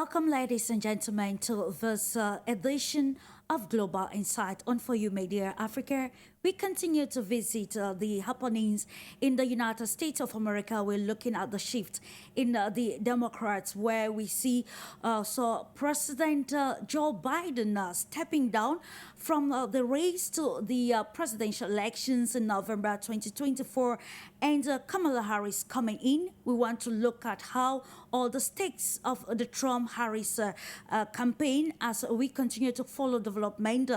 Welcome, ladies and gentlemen, to this edition of Global Insight on For You Media Africa. We continue to visit the happenings in the United States of America. We're looking at the shift in the Democrats, where we see President Joe Biden stepping down from the race to the presidential elections in November 2024, and Kamala Harris coming in. We want to look at how all the stakes of the Trump-Harris campaign as we continue to follow development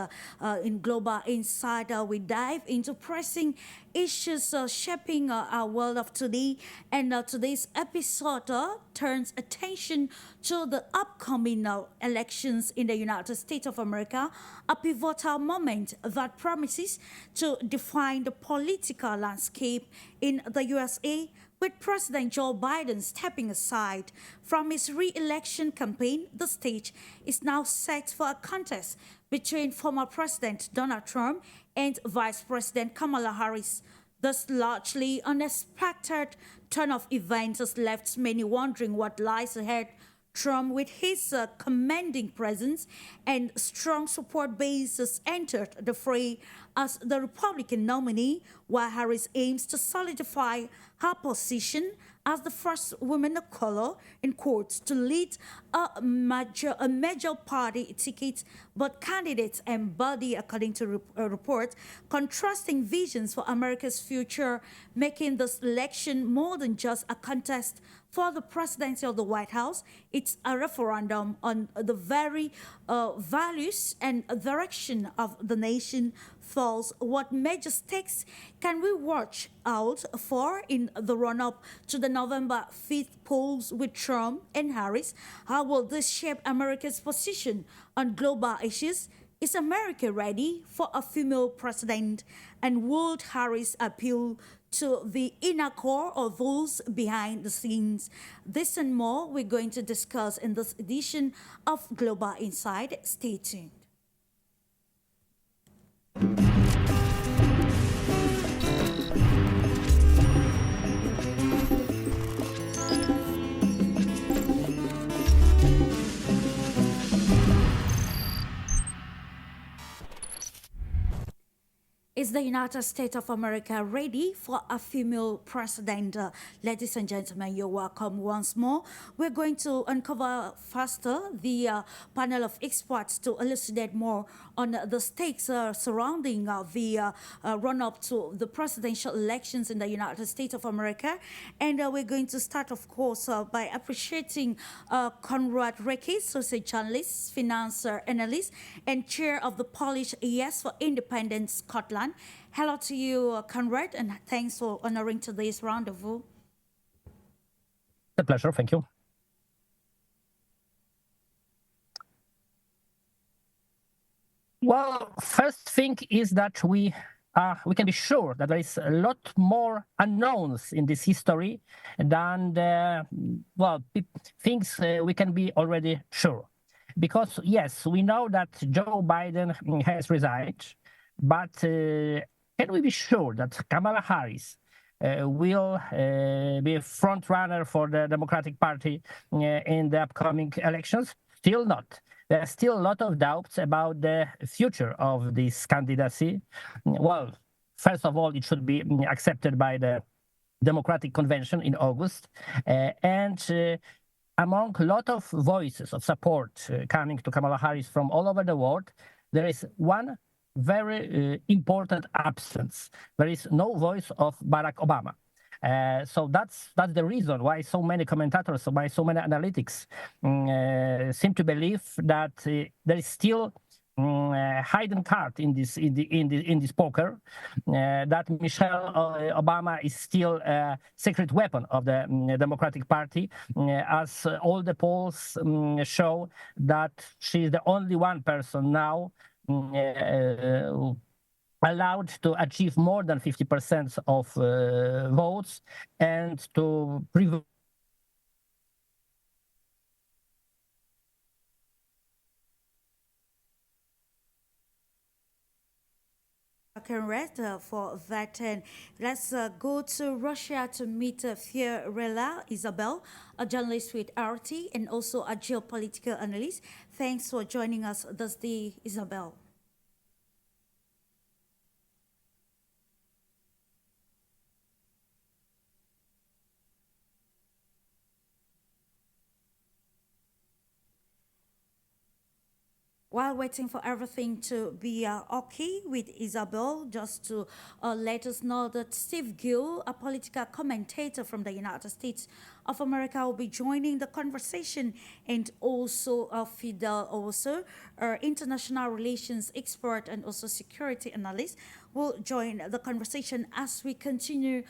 in Global Insight. We dive into pressing issues shaping our world of today, and today's episode turns attention to the upcoming elections in the United States of America, a pivotal moment that promises to define the political landscape in the USA, with President Joe Biden stepping aside from his re-election campaign. The stage is now set for a contest between former President Donald Trump and Vice President Kamala Harris. This largely unexpected turn of events has left many wondering what lies ahead. Trump, with his commanding presence and strong support base, has entered the fray as the Republican nominee, while Harris aims to solidify her position as the first woman of color in courts to lead a major party ticket. But candidates embody, according to reports, contrasting visions for America's future, making this election more than just a contest for the presidency of the White House. It's a referendum on the very values and direction of the nation. Thus, what major stakes can we watch out for in the run-up to the November 5th polls with Trump and Harris? How will this shape America's position on global issues? Is America ready for a female president? And would Harris appeal to the inner core of those behind the scenes? This and more we're going to discuss in this edition of Global Insight. Stay tuned. Is the United States of America ready for a female president? Ladies and gentlemen, you're welcome once more. We're going to uncover faster the panel of experts to elucidate more on the stakes surrounding the run-up to the presidential elections in the United States of America. And we're going to start, of course, by appreciating KONRAD R즉AS, associate journalist, finance analyst, and chair of the Polish Yes for Independence Scotland. Hello to you, KONRAD, and thanks for honoring today's rendezvous. A pleasure, thank you. Well, first thing is that we can be sure that there is a lot more unknowns in this history than things we can be already sure. Because yes, we know that Joe Biden has resigned, but can we be sure that Kamala Harris will be a front runner for the Democratic Party in the upcoming elections? Still not. There are still a lot of doubts about the future of this candidacy. Well, first of all, it should be accepted by the Democratic Convention in August. Among a lot of voices of support coming to Kamala Harris from all over the world, there is one very important absence. There is no voice of Barack Obama. So that's the reason why so many commentators, why so many analytics seem to believe that there is still a hidden card in this poker, that Michelle Obama is still a secret weapon of the Democratic Party, as all the polls show that she is the only one person now allowed to achieve more than 50% of votes and to prevent KONRAD, for that. And let's go to Russia to meet FIORELLA ISABEL, a journalist with RT and also a geopolitical analyst. Thanks for joining us this day, Isabel. While waiting for everything to be okay with Isabel, just to let us know that Steve Gill, a political commentator from the United States of America, will be joining the conversation, and also FIDEL, also international relations expert and also security analyst, will join the conversation as we continue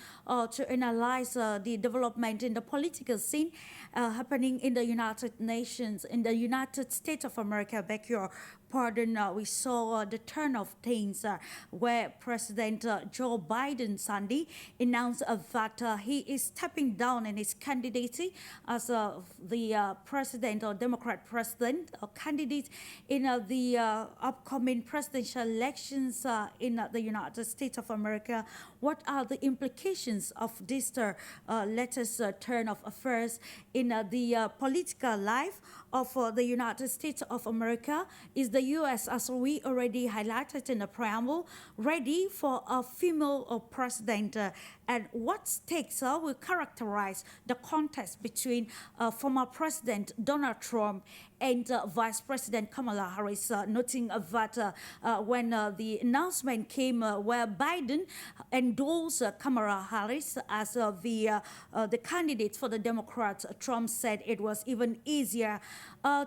to analyze the development in the political scene happening in the United Nations, in the United States of America. Back your pardon, we saw the turn of things where President Joe Biden Sunday announced that he is stepping down in his candidacy as the president or Democrat president or candidate in the upcoming presidential elections in the United States of America. What are the implications of this latest turn of affairs in the political life of the United States of America? Is the U.S., as we already highlighted in the preamble, ready for a female president? And what stakes will characterize the contest between former President Donald Trump and Vice President Kamala Harris, noting that when the announcement came where Biden endorsed Kamala Harris as the candidate for the Democrats, Trump said it was even easier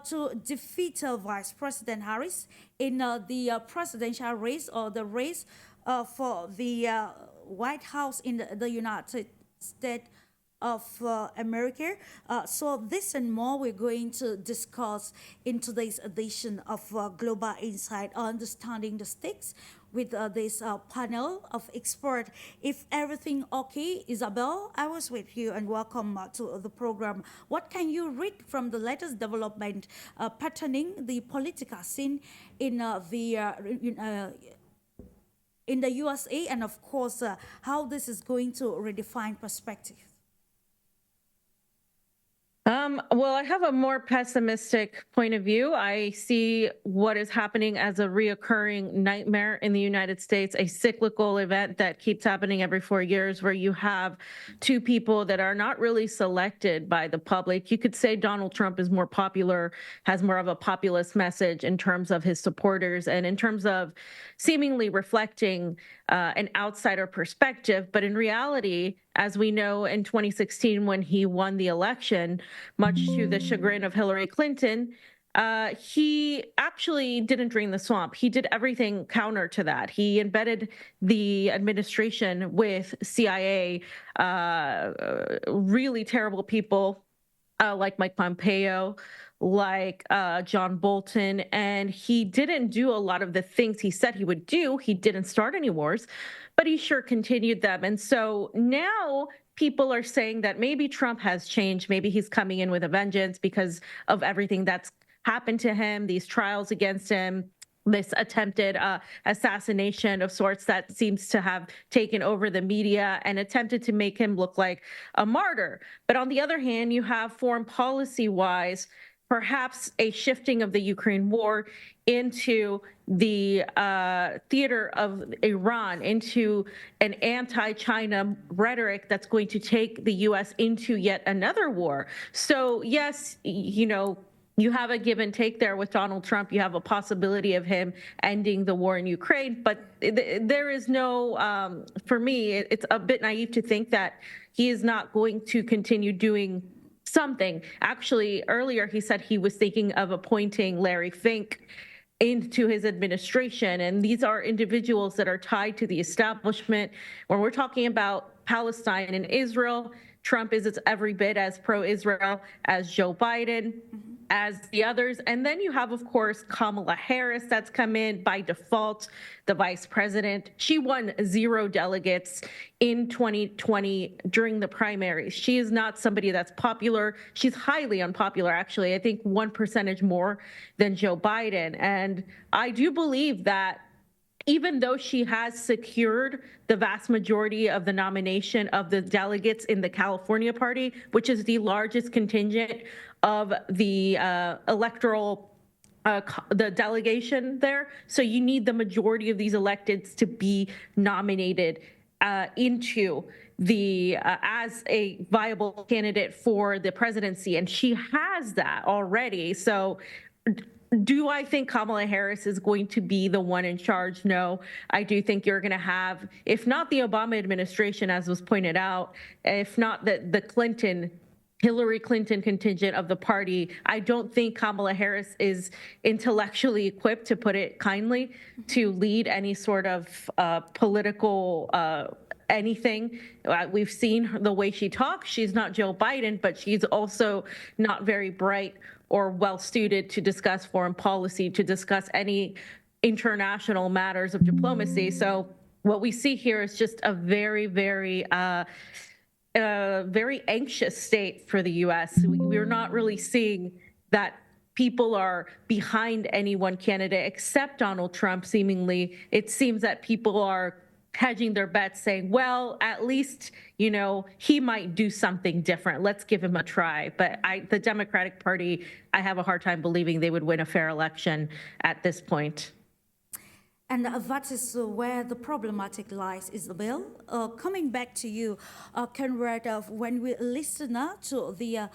to defeat Vice President Harris in the presidential race, or the race for the White House in the United States of America. So this and more we're going to discuss in today's edition of Global Insight, understanding the stakes, with this panel of experts. If everything okay, Isabel, I was with you, and welcome to the program. What can you read from the latest development patterning the political scene in the USA, and of course how this is going to redefine perspective? Well, I have a more pessimistic point of view. I see what is happening as a reoccurring nightmare in the United States, a cyclical event that keeps happening every 4 years, where you have two people that are not really selected by the public. You could say Donald Trump is more popular, has more of a populist message in terms of his supporters and in terms of seemingly reflecting an outsider perspective. But in reality, as we know, in 2016, when he won the election, much to the chagrin of Hillary Clinton, he actually didn't drain the swamp. He did everything counter to that. He embedded the administration with CIA, really terrible people like Mike Pompeo, like John Bolton, and he didn't do a lot of the things he said he would do. He didn't start any wars, but he sure continued them. And so now people are saying that maybe Trump has changed. Maybe he's coming in with a vengeance because of everything that's happened to him, these trials against him, this attempted assassination of sorts that seems to have taken over the media and attempted to make him look like a martyr. But on the other hand, you have foreign policy-wise, perhaps a shifting of the Ukraine war into the theater of Iran, into an anti-China rhetoric that's going to take the U.S. into yet another war. So yes, you know, you have a give and take there with Donald Trump. You have a possibility of him ending the war in Ukraine, but there is no, for me, it's a bit naive to think that he is not going to continue doing something. Actually, earlier he said he was thinking of appointing Larry Fink into his administration. And these are individuals that are tied to the establishment. When we're talking about Palestine and Israel, Trump is every bit as pro-Israel as Joe Biden, as the others. And then you have, of course, Kamala Harris that's come in by default, the vice president. She won 0 delegates in 2020 during the primaries. She is not somebody that's popular. She's highly unpopular, actually. I think 1 percentage more than Joe Biden. And I do believe that even though she has secured the vast majority of the nomination of the delegates in the California party, which is the largest contingent of the electoral the delegation there. So you need the majority of these electeds to be nominated into the as a viable candidate for the presidency, and she has that already. So do I think Kamala Harris is going to be the one in charge? No. I do think you're going to have, if not the Obama administration, as was pointed out, if not the Hillary Clinton contingent of the party, I don't think Kamala Harris is intellectually equipped, to put it kindly, to lead any sort of political anything. We've seen the way she talks. She's not Joe Biden, but she's also not very bright or well-suited to discuss foreign policy, to discuss any international matters of diplomacy. So what we see here is just a very, very anxious state for the U.S. We're not really seeing that people are behind any one candidate except Donald Trump, seemingly. It seems that people are hedging their bets, saying, well, at least, he might do something different. Let's give him a try. But the Democratic Party, I have a hard time believing they would win a fair election at this point. And that is where the problematic lies, Isabel. Coming back to you, Konrad, when we listen to the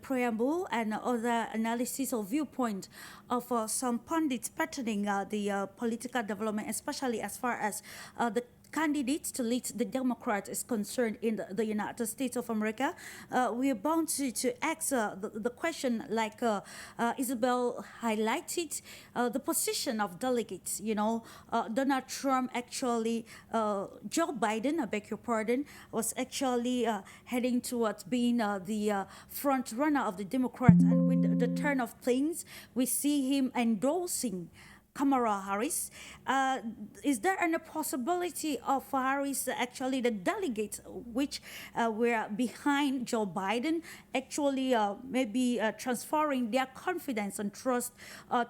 preamble and other analysis or viewpoint of some pundits patterning the political development, especially as far as the candidates to lead the Democrat is concerned in the United States of America, we are bound to ask the question, like Isabel highlighted, the position of delegates. Donald Trump actually, Joe Biden, I beg your pardon, was actually heading towards being the front runner of the Democrats, and with the turn of things, we see him endorsing Kamala Harris. Is there any possibility of Harris, actually the delegates which were behind Joe Biden, actually maybe transferring their confidence and trust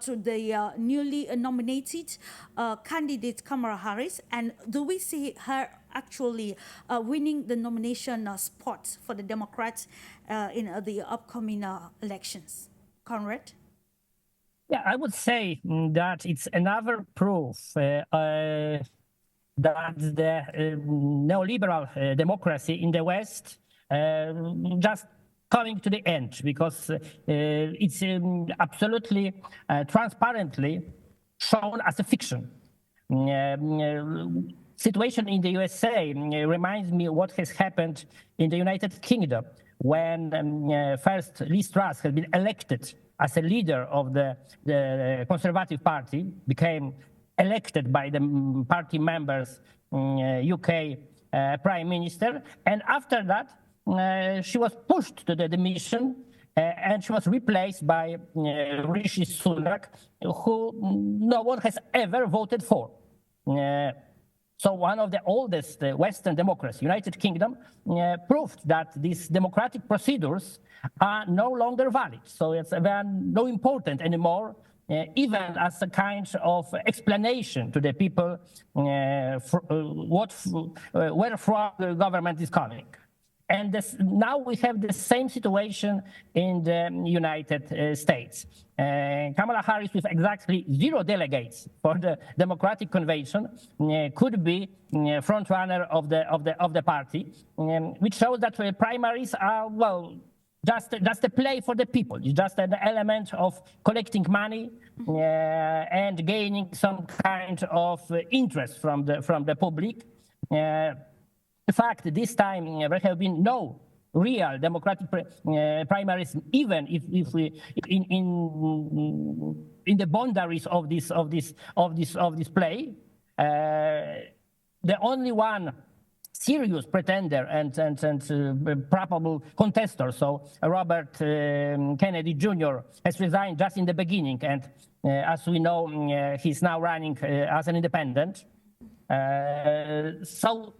to the newly nominated candidate Kamala Harris? And do we see her actually winning the nomination spot for the Democrats in the upcoming elections? Konrad? Yeah, I would say that it's another proof that the neoliberal democracy in the West just coming to the end, because it's absolutely transparently shown as a fiction. Situation in the USA reminds me of what has happened in the United Kingdom when first Liz Truss had been elected as a leader of the Conservative Party, became elected by the party members, UK Prime Minister, and after that she was pushed to the demission, and she was replaced by Rishi Sunak, who no one has ever voted for. So one of the oldest Western democracies, United Kingdom, proved that these democratic procedures are no longer valid. So they are no important anymore, even as a kind of explanation to the people where from the government is coming. And now we have the same situation in the United States. Kamala Harris, with exactly 0 delegates for the Democratic Convention, could be front runner of the party, which shows that primaries are, well, just a play for the people. It's just an element of collecting money and gaining some kind of interest from the public. In fact, this time there have been no real democratic primaries, even if we in the boundaries of this play. The only one serious pretender and probable contester, so Robert Kennedy Jr., has resigned just in the beginning, and as we know, he's now running as an independent. So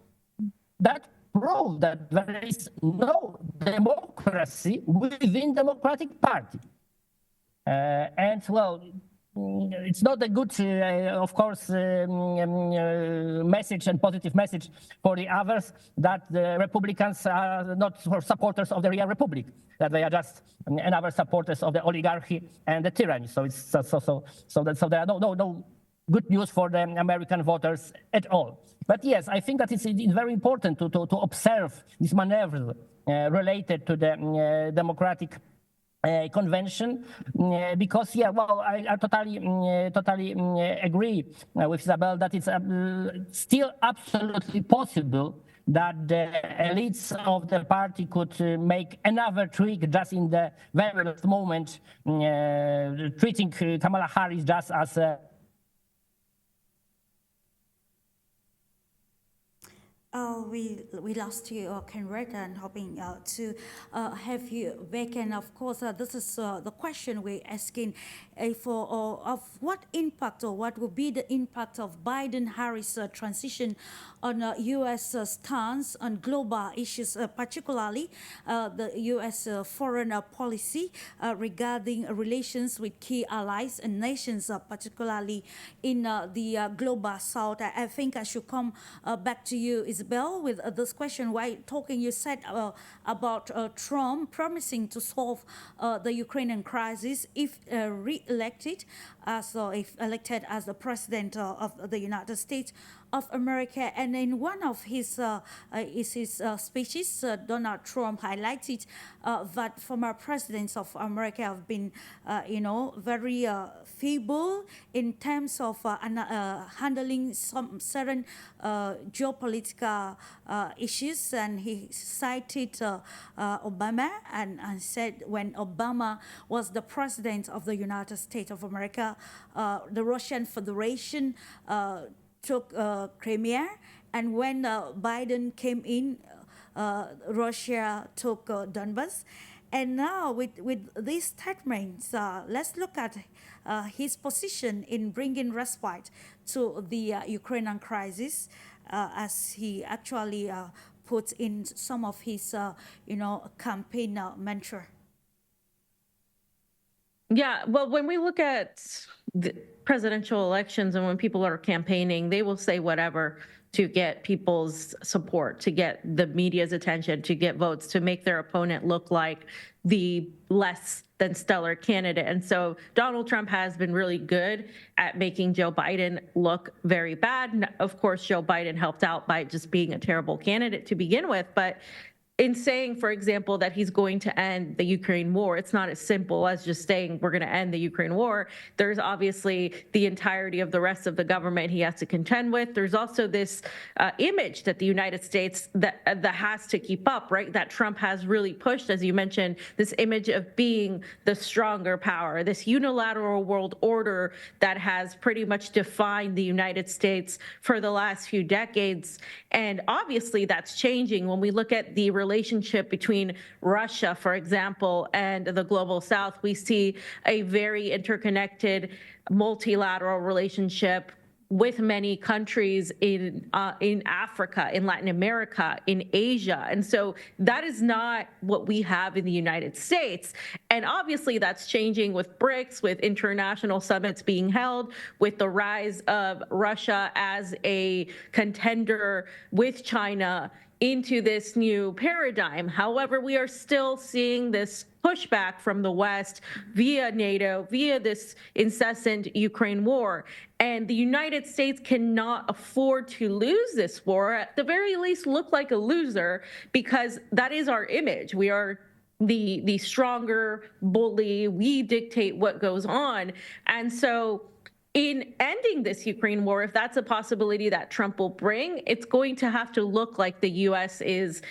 that proves that there is no democracy within Democratic Party. And well, it's not a good, of course, message and positive message for the others that the Republicans are not supporters of the real republic, that they are just another supporters of the oligarchy and the tyranny. So it's so there are no good news for the American voters at all. But yes, I think that it's very important to observe this maneuver related to the Democratic convention, because I totally agree with Isabel that it's still absolutely possible that the elites of the party could make another trick just in the very last moment, treating Kamala Harris just as a we lost you, Konrad, and hoping to have you back. And of course, this is the question we're asking of what impact or what will be the impact of Biden-Harris transition on U.S. Stance on global issues, particularly the U.S. foreign policy regarding relations with key allies and nations, particularly in the global south. I think I should come back to you, Isabel, with this question. While talking, you said about Trump promising to solve the Ukrainian crisis if re-elected, if elected as the president of the United States of America. And in one of his speeches, Donald Trump highlighted that former presidents of America have been, very feeble in terms of handling some certain geopolitical issues. And he cited Obama and said when Obama was the president of the United States of America, the Russian Federation took Crimea, and when Biden came in, Russia took Donbas. And now with these statements, let's look at his position in bringing respite to the Ukrainian crisis, as he actually put in some of his, campaign mantra. Yeah, well, when we look at the presidential elections and when people are campaigning, they will say whatever to get people's support, to get the media's attention, to get votes, to make their opponent look like the less than stellar candidate. And so Donald Trump has been really good at making Joe Biden look very bad. Of course, Joe Biden helped out by just being a terrible candidate to begin with, but in saying, for example, that he's going to end the Ukraine war, it's not as simple as just saying we're going to end the Ukraine war. There's obviously the entirety of the rest of the government he has to contend with. There's also this image that the United States that has to keep up, right? That Trump has really pushed, as you mentioned, this image of being the stronger power, this unilateral world order that has pretty much defined the United States for the last few decades. And obviously that's changing when we look at the relationship between Russia, for example, and the global south. We see a very interconnected multilateral relationship with many countries in Africa, in Latin America, in Asia. And so that is not what we have in the United States. And obviously that's changing with BRICS, with international summits being held, with the rise of Russia as a contender with China into this new paradigm. However, we are still seeing this pushback from the West via NATO, via this incessant Ukraine war. And the United States cannot afford to lose this war, at the very least look like a loser, because that is our image. We are the stronger bully. We dictate what goes on. And so in ending this Ukraine war, if that's a possibility that Trump will bring, it's going to have to look like the U.S. is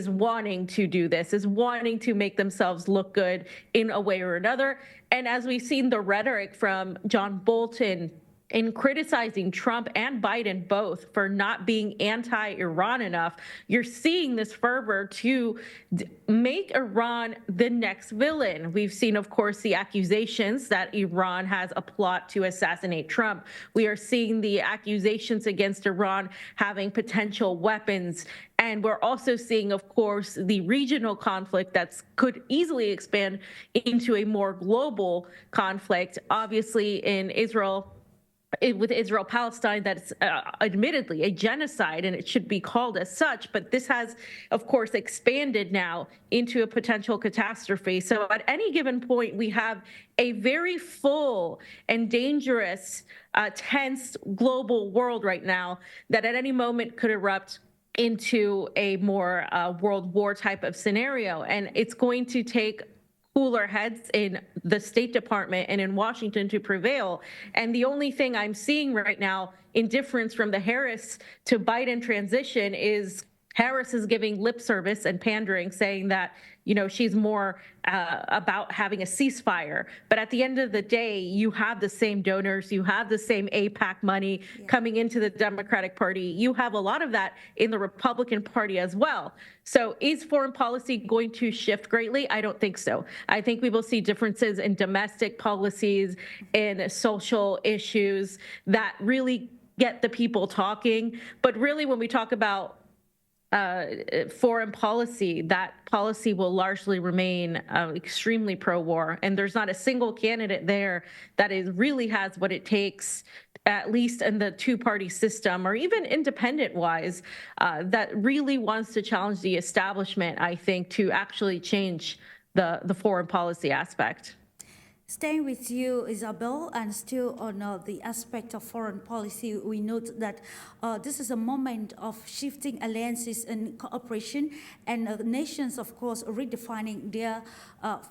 wanting to do this, is wanting to make themselves look good in a way or another. And as we've seen the rhetoric from John Bolton in criticizing Trump and Biden both for not being anti-Iran enough, you're seeing this fervor to make Iran the next villain. We've seen, of course, the accusations that Iran has a plot to assassinate Trump. We are seeing the accusations against Iran having potential weapons. And we're also seeing, of course, the regional conflict that could easily expand into a more global conflict. Obviously, in Israel, with Israel-Palestine, that's admittedly a genocide, and it should be called as such. But this has, of course, expanded now into a potential catastrophe. So at any given point, we have a very full and dangerous, tense global world right now that at any moment could erupt into a more World War type of scenario. And it's going to take cooler heads in the State Department and in Washington to prevail. And the only thing I'm seeing right now in difference from the Harris to Biden transition is Harris is giving lip service and pandering, saying that, you know, she's more about having a ceasefire. But at the end of the day, you have the same donors, you have the same AIPAC money coming into the Democratic Party. You have a lot of that in the Republican Party as well. So is foreign policy going to shift greatly? I don't think so. I think we will see differences in domestic policies, in social issues that really get the people talking. But really, when we talk about foreign policy, that policy will largely remain extremely pro-war, and there's not a single candidate there that really has what it takes, at least in the two-party system or even independent-wise, that really wants to challenge the establishment, I think, to actually change the foreign policy aspect. Staying with you, Isabel, and still on the aspect of foreign policy, we note that this is a moment of shifting alliances and cooperation, and nations, of course, redefining their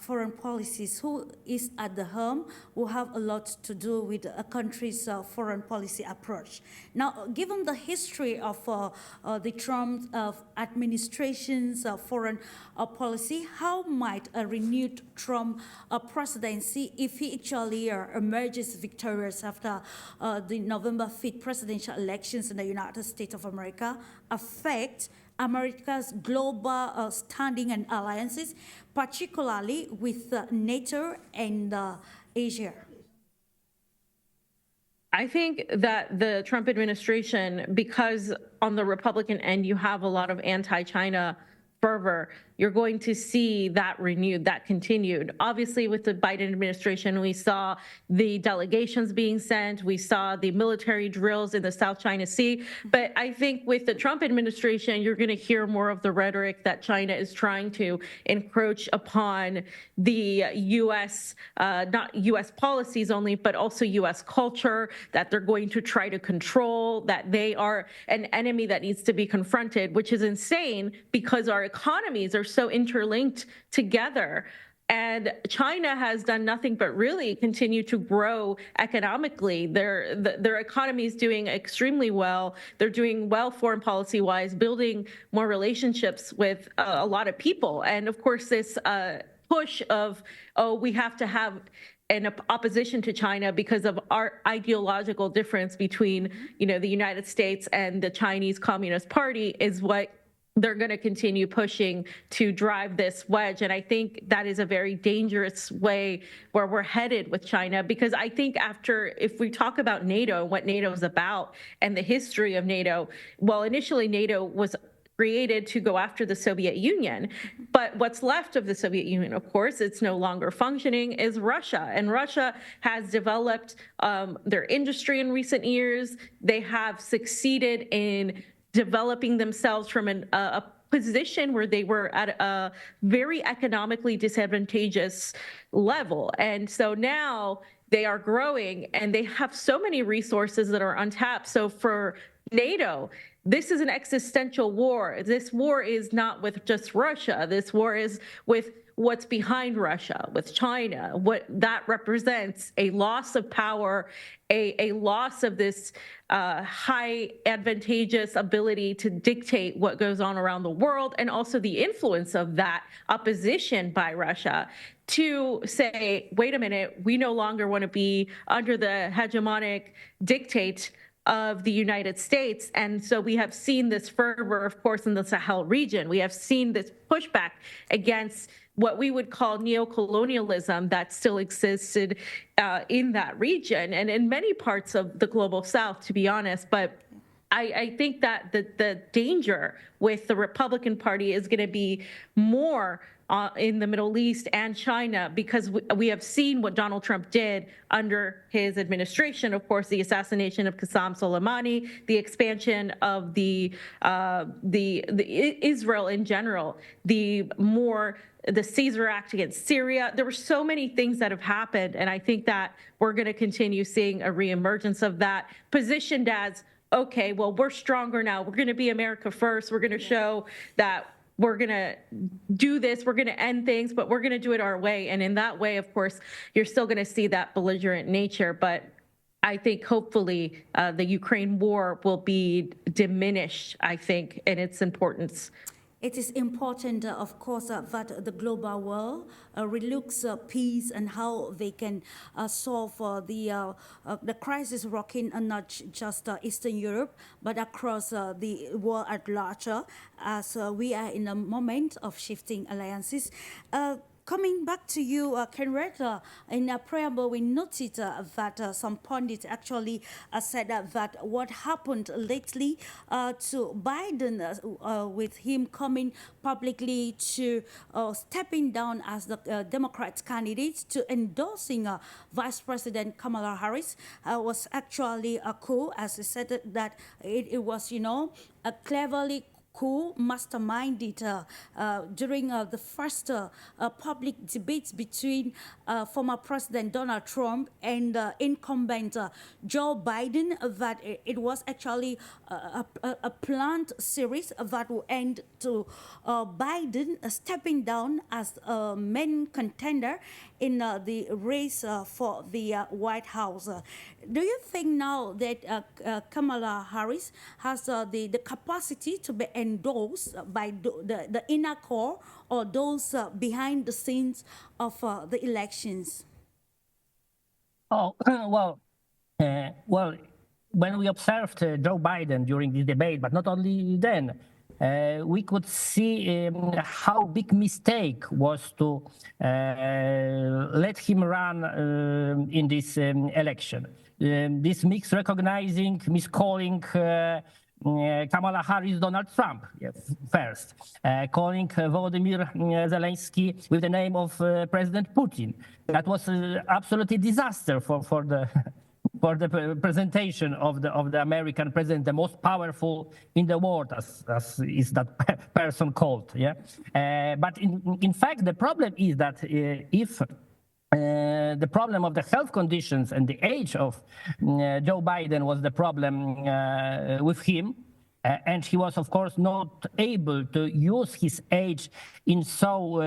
foreign policies. Who is at the helm will have a lot to do with a country's foreign policy approach. Now, given the history of the Trump administration's foreign policy, how might a renewed Trump presidency, if he actually emerges victorious after the November 5th presidential elections in the United States of America, affect America's global standing and alliances, particularly with NATO and Asia? I think that the Trump administration, because on the Republican end, you have a lot of anti-China fervor, you're going to see that renewed, that continued. Obviously, with the Biden administration, we saw the delegations being sent, we saw the military drills in the South China Sea. But I think with the Trump administration, you're going to hear more of the rhetoric that China is trying to encroach upon the U.S., not U.S. policies only, but also U.S. culture, that they're going to try to control, that they are an enemy that needs to be confronted, which is insane because our economies are so interlinked together. And China has done nothing but really continue to grow economically. Their economy is doing extremely well. They're doing well foreign policy-wise, building more relationships with a lot of people. And of course, this push of, oh, we have to have an opposition to China because of our ideological difference between, you know, the United States and the Chinese Communist Party is what they're going to continue pushing to drive this wedge. And I think that is a very dangerous way where we're headed with China, because I think if we talk about NATO, what NATO is about and the history of NATO, well, initially NATO was created to go after the Soviet Union. But what's left of the Soviet Union, of course, it's no longer functioning, is Russia. And Russia has developed their industry in recent years. They have succeeded in developing themselves from a position where they were at a very economically disadvantageous level. And so now they are growing and they have so many resources that are untapped. So for NATO, this is an existential war. This war is not with just Russia. This war is with what's behind Russia, with China, what that represents, a loss of power, a loss of this high advantageous ability to dictate what goes on around the world, and also the influence of that opposition by Russia. to say, wait a minute, we no longer want to be under the hegemonic dictate of the United States. And so we have seen this fervor, of course, in the Sahel region. We have seen this pushback against what we would call neocolonialism that still existed in that region and in many parts of the global South, to be honest. But I think that the danger with the Republican Party is going to be more in the Middle East and China, because we have seen what Donald Trump did under his administration. Of course, the assassination of Qasem Soleimani, the expansion of the Israel in general, the Caesar Act against Syria. There were so many things that have happened, and I think that we're going to continue seeing a reemergence of that, positioned as, okay, well, we're stronger now. We're going to be America first. We're going to show that we're going to do this, we're going to end things, but we're going to do it our way. And in that way, of course, you're still going to see that belligerent nature. But I think hopefully the Ukraine war will be diminished, I think, in its importance. It is important, of course, that the global world relooks peace and how they can solve the crisis rocking not just Eastern Europe, but across the world at large, as we are in a moment of shifting alliances. Coming back to you, KONRAD, in a preamble, we noted that some pundits actually said that what happened lately to Biden, with him coming publicly to stepping down as the Democrat candidate to endorsing Vice President Kamala Harris, was actually a coup, as he said that it was, a cleverly masterminded during the first public debates between former President Donald Trump and incumbent Joe Biden, that it was actually a planned series that will end to Biden stepping down as a main contender in the race for the White House. Do you think now that Kamala Harris has the capacity to be endorsed by the inner core or those behind the scenes of the elections? Oh, well, when we observed Joe Biden during this debate, but not only then, we could see how big mistake was to let him run in this election. This recognizing, miscalling Kamala Harris, Donald Trump first, calling Volodymyr Zelensky with the name of President Putin. That was absolutely disaster for the for the presentation of the American president, the most powerful in the world, as is that person called. But in fact, the problem is that if the problem of the health conditions and the age of Joe Biden was the problem with him, and he was, of course, not able to use his age in so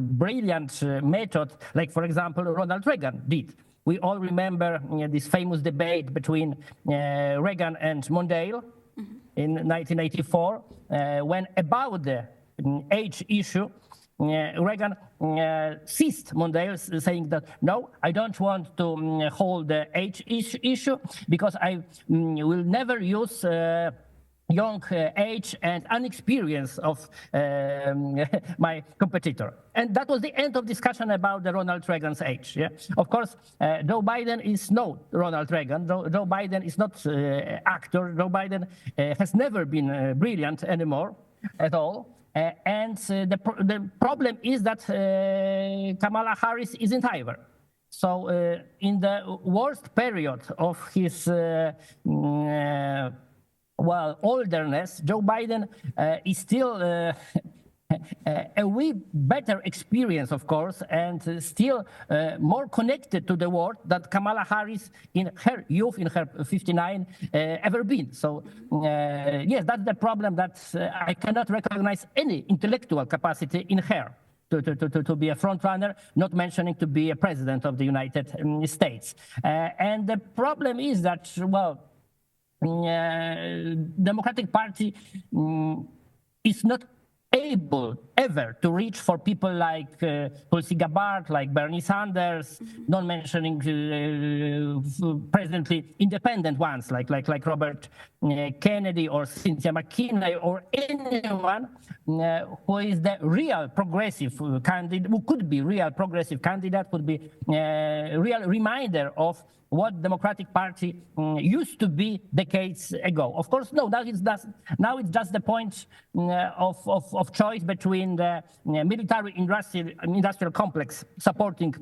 brilliant method, like, for example, Ronald Reagan did. We all remember this famous debate between Reagan and Mondale in 1984, when about the age issue, Reagan seized Mondale, saying that, no, I don't want to hold the age issue because I will never use young age and inexperience of my competitor. And that was the end of discussion about the Ronald Reagan's age. Of course, Joe Biden is no Ronald Reagan. Joe Biden is not actor. Joe Biden has never been brilliant anymore at all. And the problem is that Kamala Harris isn't either. So in the worst period of his olderness, Joe Biden is still a way better experience, of course, and still more connected to the world that Kamala Harris in her youth, in her 59, ever been. So yes, that's the problem, that I cannot recognize any intellectual capacity in her to be a front runner, not mentioning to be a president of the United States. And the problem is that, Democratic Party is not able ever to reach for people like Tulsi Gabbard, like Bernie Sanders, not mentioning presently independent ones like Robert Kennedy or Cynthia McKinney or anyone who is the real progressive candidate, who could be real progressive candidate, could be a real reminder of what Democratic Party used to be decades ago. Of course, no, now it's just the point of choice between the military industrial complex supporting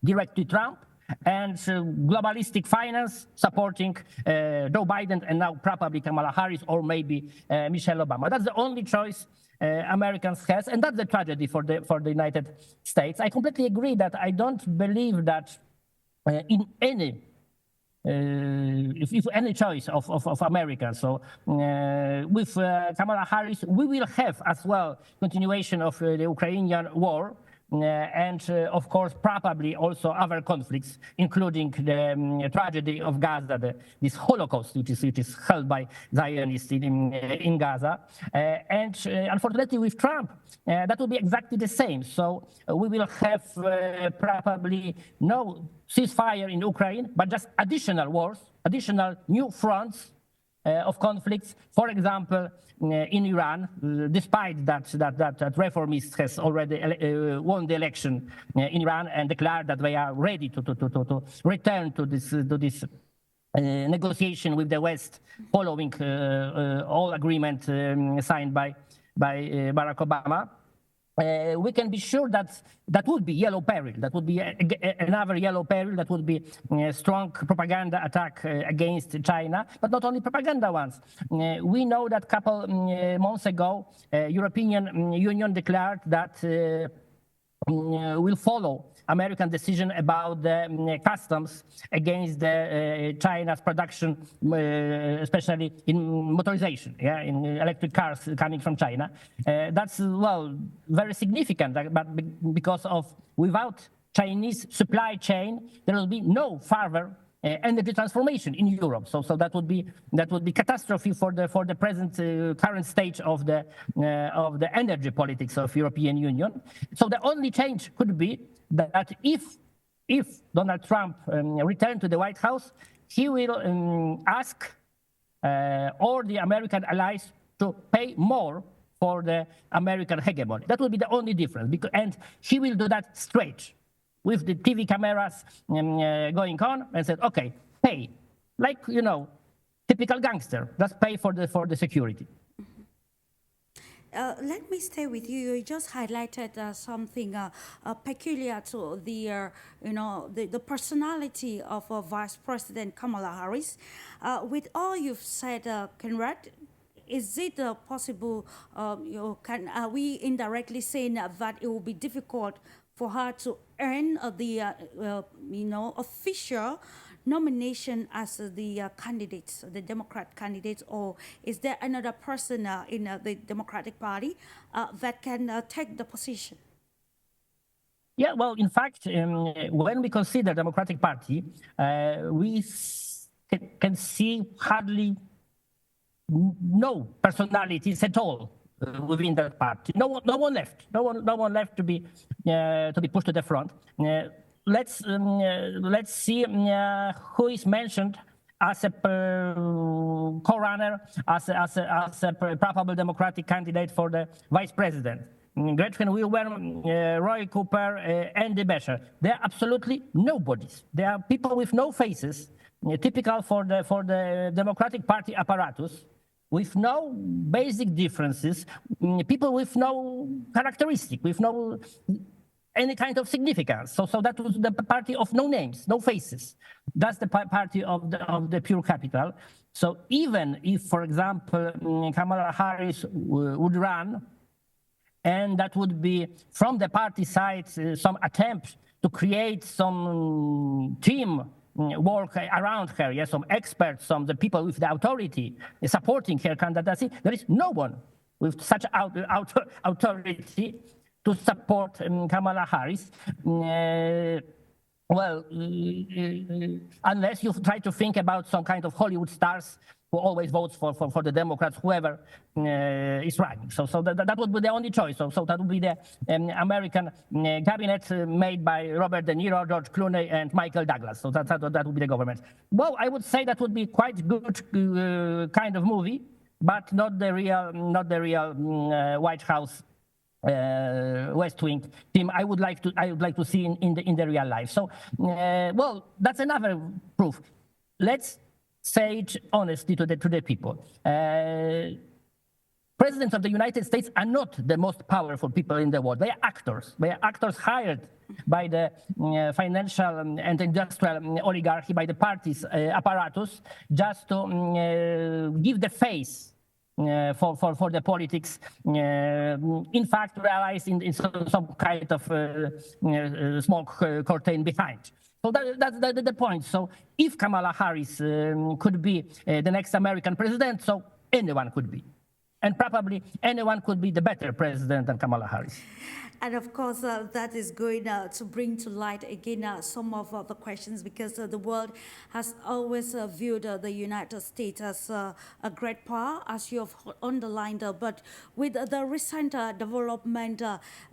directly Trump and globalistic finance supporting Joe Biden and now probably Kamala Harris or maybe Michelle Obama. That's the only choice Americans has, and that's the tragedy for the United States. I completely agree that I don't believe that in any if any choice of America. So with Kamala Harris, we will have as well continuation of the Ukrainian war. And of course, probably also other conflicts, including the tragedy of Gaza, this Holocaust, which is held by Zionists in Gaza. And unfortunately, with Trump, that will be exactly the same. So we will have probably no ceasefire in Ukraine, but just additional wars, additional new fronts of conflicts. For example, in Iran, despite that reformist has already won the election in Iran and declared that they are ready to return to this negotiation with the West, following all agreement signed by Barack Obama. We can be sure that would be yellow peril. That would be another yellow peril. That would be a strong propaganda attack against China, but not only propaganda ones. We know that a couple months ago, European Union declared that will follow American decision about the customs against China's production, especially in motorization, in electric cars coming from China. That's, well, very significant, but because of without Chinese supply chain, there will be no further energy transformation in Europe. So that would be catastrophe for the present current stage of the energy politics of European Union. So the only change could be that if Donald Trump returned to the White House, he will ask all the American allies to pay more for the American hegemony. That will be the only difference, and he will do that straight, with the TV cameras going on, and said, okay, pay, like, typical gangster, just pay for the security. Let me stay with you. You just highlighted something peculiar to the personality of Vice President Kamala Harris. With all you've said, Konrad, is it possible? Are we indirectly saying that it will be difficult for her to earn the official nomination as the candidate, the Democrat candidate, or is there another person in the Democratic Party that can take the position? Yeah, well, in fact, when we consider Democratic Party, we can see hardly no personalities at all within that party. No one left. No one left to be pushed to the front. Let's see who is mentioned as a co-runner, as a probable Democratic candidate for the vice president. Gretchen Whitmer, Roy Cooper, Andy Beshear. They are absolutely nobodies. They are people with no faces, typical for the Democratic Party apparatus, with no basic differences, people with no characteristic, with no any kind of significance. So that was the party of no names, no faces. That's the party of the pure capital. So even if, for example, Kamala Harris would run, and that would be from the party side some attempt to create some team work around her, some experts, some the people with the authority supporting her candidacy. There is no one with such authority to support Kamala Harris. Well, unless you try to think about some kind of Hollywood stars who always votes for the Democrats, whoever is running. So that would be the only choice. So that would be the American cabinet made by Robert De Niro, George Clooney, and Michael Douglas. So that would be the government. Well, I would say that would be quite good kind of movie, but not the real White House West Wing team I would like to see in the real life. So well, that's another proof. Let's say it honestly to the people. Presidents of the United States are not the most powerful people in the world. They are actors. They are actors hired by the financial and industrial oligarchy, by the party's apparatus, just to give the face for the politics, in fact, realized in some kind of smoke curtain behind. So that's the point. So if Kamala Harris could be the next American president, so anyone could be. And probably anyone could be the better president than Kamala Harris. And of course, that is going to bring to light again some of the questions, because the world has always viewed the United States as a great power, as you have underlined. But with the recent development,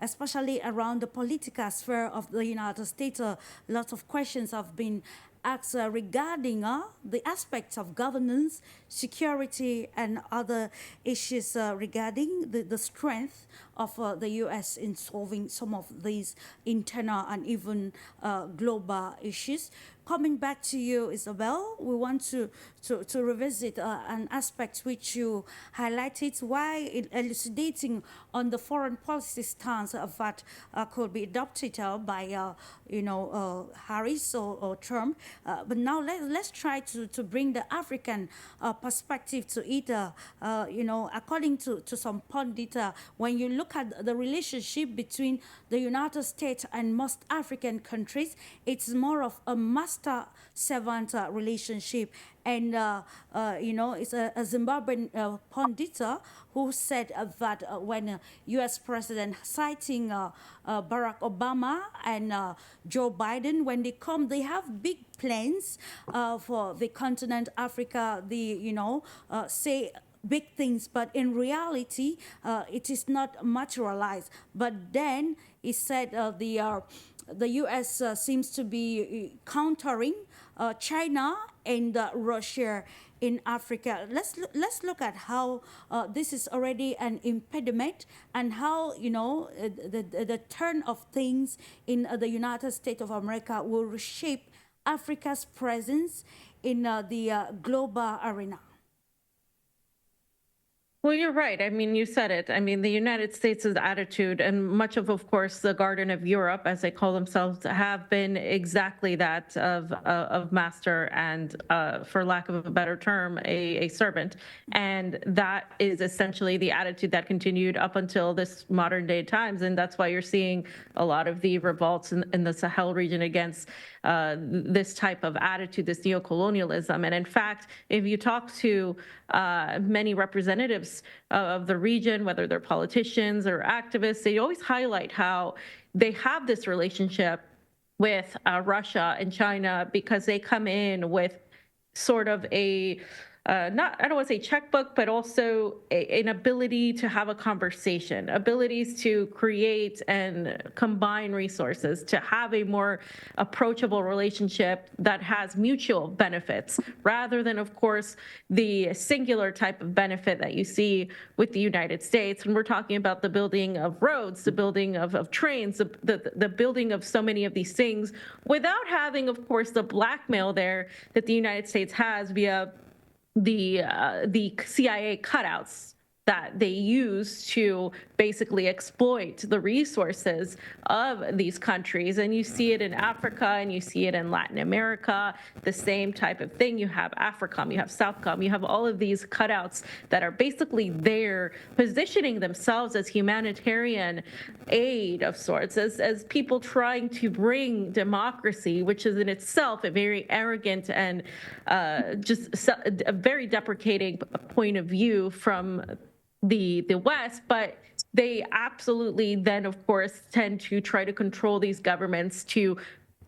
especially around the political sphere of the United States, lots of questions have been asked regarding the aspects of governance, security, and other issues regarding the strength of the U.S. in solving some of these internal and even global issues. Coming back to you, Isabel, we want to revisit an aspect which you highlighted, why elucidating on the foreign policy stance that could be adopted by, Harris or Trump. But now let's try to bring the African perspective to it. According to some pundit, when you look at the relationship between the United States and most African countries, it's more of a master-servant relationship. And, it's a Zimbabwean pundit who said that when U.S. President citing Barack Obama and Joe Biden, when they come, they have big plans for the continent Africa. Say big things, but in reality, it is not materialized. But then he said the U.S. Seems to be countering China and Russia in Africa. Let's look at how this is already an impediment, and how the turn of things in the United States of America will reshape Africa's presence in the global arena. Well, you're right. I mean, you said it. I mean, the United States' attitude, and much of course, the Garden of Europe, as they call themselves, have been exactly that of master and, for lack of a better term, a servant. And that is essentially the attitude that continued up until this modern day times. And that's why you're seeing a lot of the revolts in the Sahel region against this type of attitude, this neocolonialism. And in fact, if you talk to many representatives of the region, whether they're politicians or activists, they always highlight how they have this relationship with Russia and China, because they come in with sort of a I don't want to say checkbook, but also an ability to have a conversation, abilities to create and combine resources, to have a more approachable relationship that has mutual benefits, rather than, of course, the singular type of benefit that you see with the United States when we're talking about the building of roads, the building of trains, the building of so many of these things, without having, of course, the blackmail there that the United States has via the CIA cutouts that they use to basically exploit the resources of these countries. And you see it in Africa, and you see it in Latin America, the same type of thing. You have AFRICOM, you have SOUTHCOM, you have all of these cutouts that are basically there positioning themselves as humanitarian aid of sorts, as people trying to bring democracy, which is in itself a very arrogant and just a very deprecating point of view from the West. But they absolutely then, of course, tend to try to control these governments to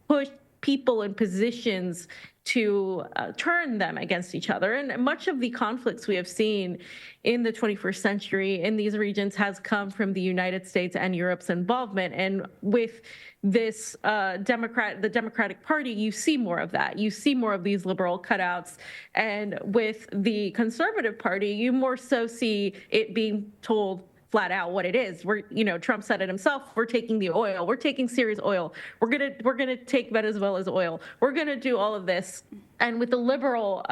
push people in positions to turn them against each other. And much of the conflicts we have seen in the 21st century in these regions has come from the United States and Europe's involvement. And with this the Democratic Party, you see more of that. You see more of these liberal cutouts. And with the Conservative Party, you more so see it being told flat out what it is. Trump said it himself. We're taking the oil. We're taking Syria's oil. We're gonna take Venezuela's oil. We're gonna do all of this. And with the liberal,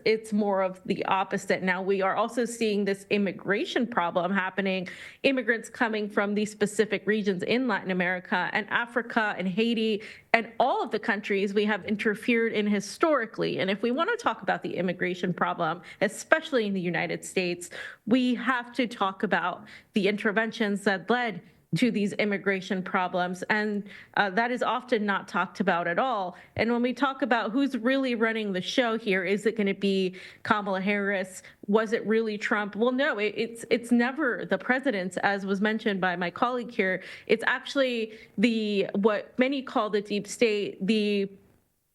it's more of the opposite. Now we are also seeing this immigration problem happening. Immigrants coming from these specific regions in Latin America and Africa and Haiti and all of the countries we have interfered in historically. And if we want to talk about the immigration problem, especially in the United States, we have to talk about the interventions that led to these immigration problems. And that is often not talked about at all. And when we talk about who's really running the show here, is it going to be Kamala Harris? Was it really Trump? Well, no, it's never the president, as was mentioned by my colleague here. It's actually what many call the deep state, the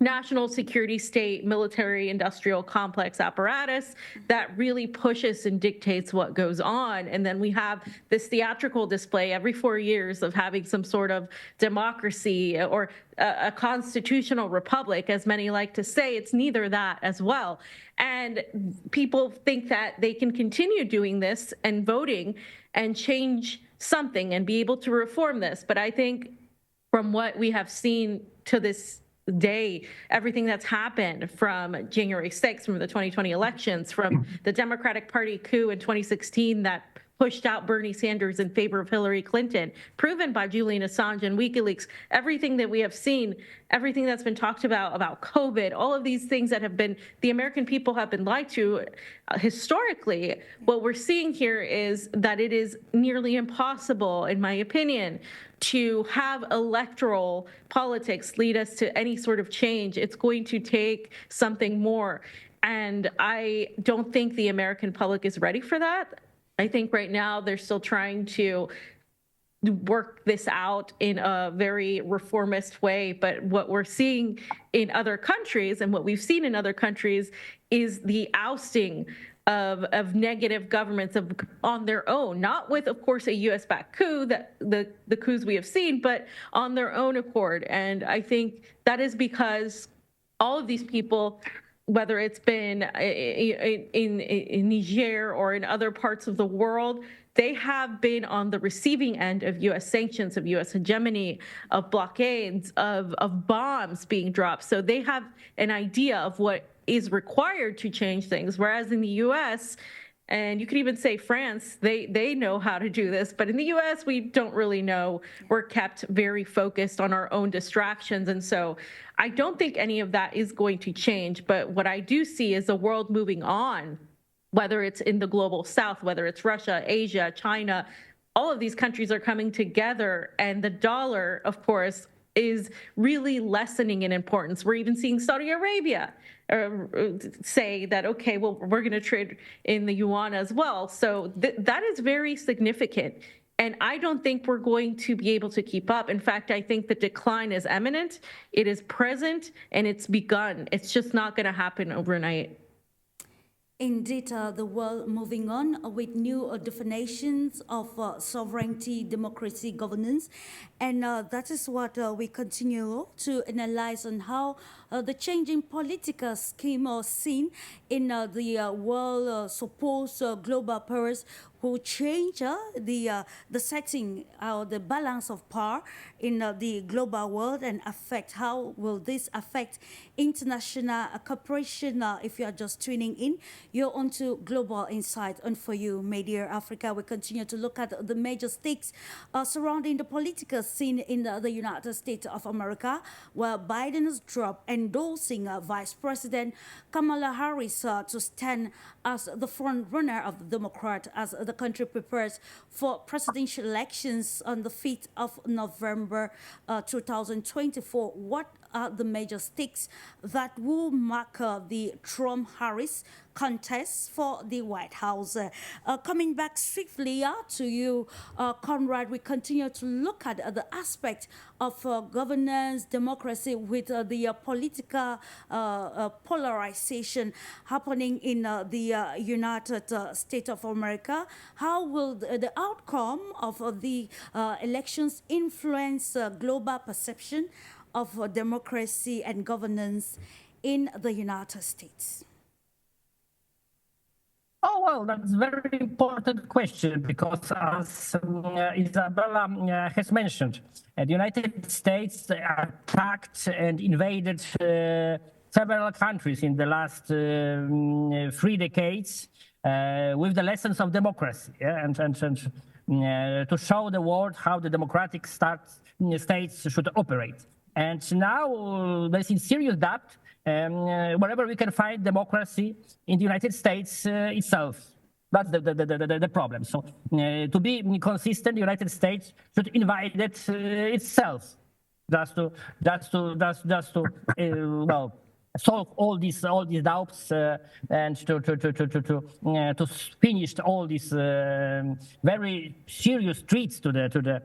national security state military industrial complex apparatus that really pushes and dictates what goes on. And then we have this theatrical display every 4 years of having some sort of democracy or a constitutional republic, as many like to say. It's neither that as well. And people think that they can continue doing this and voting and change something and be able to reform this. But I think from what we have seen to this day, everything that's happened from January 6th, from the 2020 elections, from the Democratic Party coup in 2016 that pushed out Bernie Sanders in favor of Hillary Clinton, proven by Julian Assange and WikiLeaks, everything that we have seen, everything that's been talked about COVID, all of these things that have been, the American people have been lied to historically. What we're seeing here is that it is nearly impossible, in my opinion, to have electoral politics lead us to any sort of change. It's going to take something more. And I don't think the American public is ready for that. I think right now they're still trying to work this out in a very reformist way. But what we're seeing in other countries and what we've seen in other countries is the ousting of negative governments on their own, not with, of course, a U.S.-backed coup, that the coups we have seen, but on their own accord. And I think that is because all of these people, whether it's been in Niger or in other parts of the world, they have been on the receiving end of U.S. sanctions, of U.S. hegemony, of blockades, of bombs being dropped. So they have an idea of what is required to change things, whereas in the U.S., and you could even say France, they know how to do this. But in the U.S., we don't really know. We're kept very focused on our own distractions. And so I don't think any of that is going to change. But what I do see is the world moving on, whether it's in the global south, whether it's Russia, Asia, China, all of these countries are coming together. And the dollar, of course, is really lessening in importance. We're even seeing Saudi Arabia say that, okay, well, we're going to trade in the yuan as well. So that is very significant. And I don't think we're going to be able to keep up. In fact, I think the decline is imminent. It is present and it's begun. It's just not going to happen overnight. Indeed, the world moving on with new definitions of sovereignty, democracy, governance. And that is what we continue to analyze on how the changing political scheme or scene in the world supposed global powers will change the setting or the balance of power in the global world and affect how will this affect international cooperation. If you are just tuning in, you're on to Global Insight. And for you, Media Africa, we continue to look at the major stakes surrounding the political scene in the United States of America, where Biden has dropped endorsing Vice President Kamala Harris to stand as the front runner of the Democrat as the country prepares for presidential elections on the 5th of November 2024. What at the major stakes that will mark the Trump-Harris contest for the White House. Coming back swiftly to you, Conrad, we continue to look at the aspect of governance, democracy with the political polarization happening in the United States of America. How will the outcome of the elections influence global perception of democracy and governance in the United States? Oh, well, that's a very important question because as Isabella has mentioned, the United States attacked and invaded several countries in the last 3 decades with the lessons of democracy, and to show the world how the democratic states should operate. And now there's in serious doubt wherever we can find democracy in the United States itself. That's the problem. So to be consistent, the United States should invite it itself, just to well, solve all these doubts and to finish all these very serious threats to the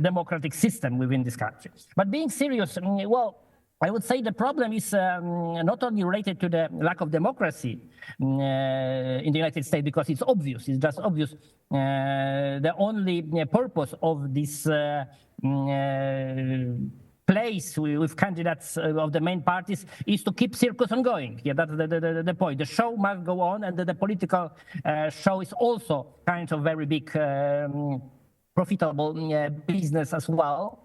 democratic system within this country. But being serious, well, I would say the problem is not only related to the lack of democracy in the United States, because it's obvious, it's just obvious. The only purpose of this place with candidates of the main parties is to keep circus on going. Yeah, that's the point. The show must go on, and the political show is also kind of very big, profitable business as well.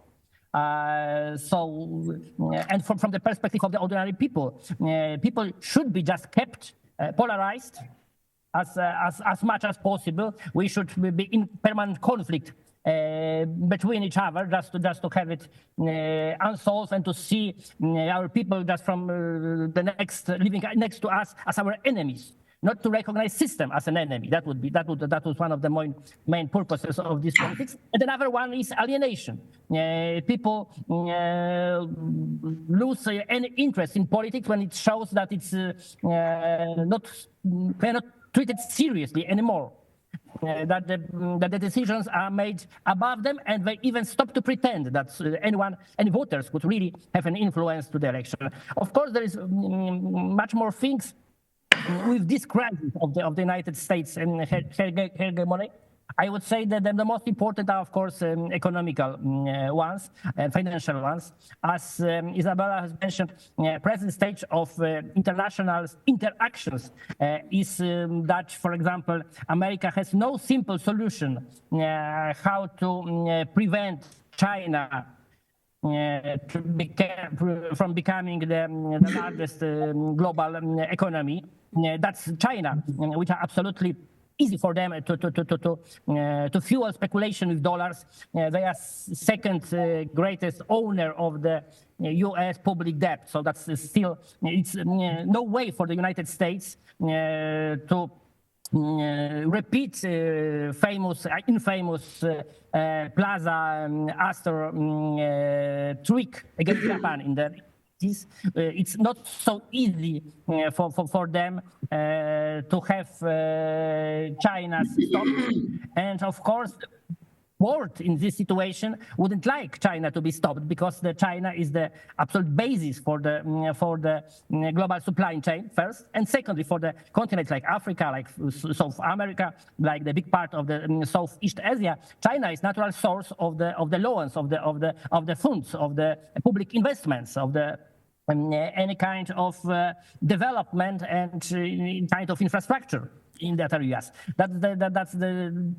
So, and from the perspective of the ordinary people, people should be just kept polarized as much as possible. We should be in permanent conflict between each other, just to have it unsolved, and to see our people just from the next living next to us as our enemies. Not to recognize system as an enemy. That was one of the main purposes of this politics. And another one is alienation. People lose any interest in politics when it shows that it's not treated seriously anymore. That the decisions are made above them, and they even stop to pretend that any voters could really have an influence to the election. Of course, there is much more things with this crisis of the United States and hegemony. I would say that the most important are, of course, economical ones and financial ones. As Isabella has mentioned, present stage of international interactions is that, for example, America has no simple solution how to prevent China from becoming the largest global economy. That's China, which are absolutely easy for them to fuel speculation with dollars. They are second greatest owner of the U.S. public debt. So that's still, it's no way for the United States to repeat infamous Plaza Astor trick against Japan in the it's not so easy for them to have China stopped. And of course, the world in this situation wouldn't like China to be stopped, because China is the absolute basis for the global supply chain, first, and secondly for the continents like Africa, like South America, like the big part of the Southeast Asia. China is natural source of the loans, of the funds, of the public investments, of the any kind of development and kind of infrastructure in that areas. That's the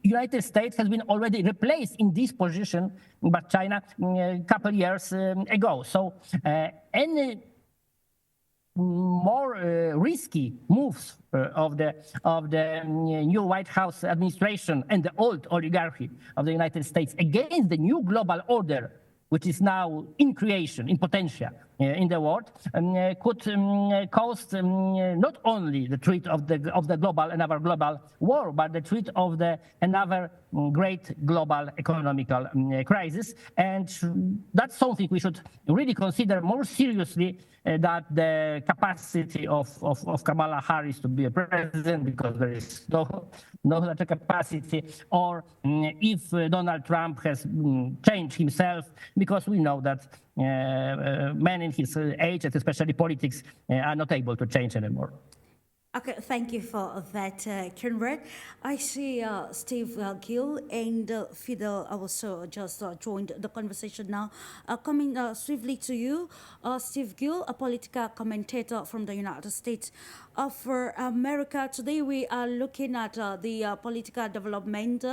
United States has been already replaced in this position by China a couple years ago. So any more risky moves of the new White House administration and the old oligarchy of the United States against the new global order, which is now in creation, in potential, in the world could cause not only the threat of the global another global war, but the threat of another great global economical crisis. And that's something we should really consider more seriously, that the capacity of Kamala Harris to be a president, because there is no such a capacity, or if Donald Trump has changed himself, because we know that men in his age, and especially politics, are not able to change anymore. Okay, thank you for that, Konrad. I see Steve Gill and Fidel also just joined the conversation now. Coming swiftly to you, Steve Gill, a political commentator from the United States of America. Today we are looking at the political development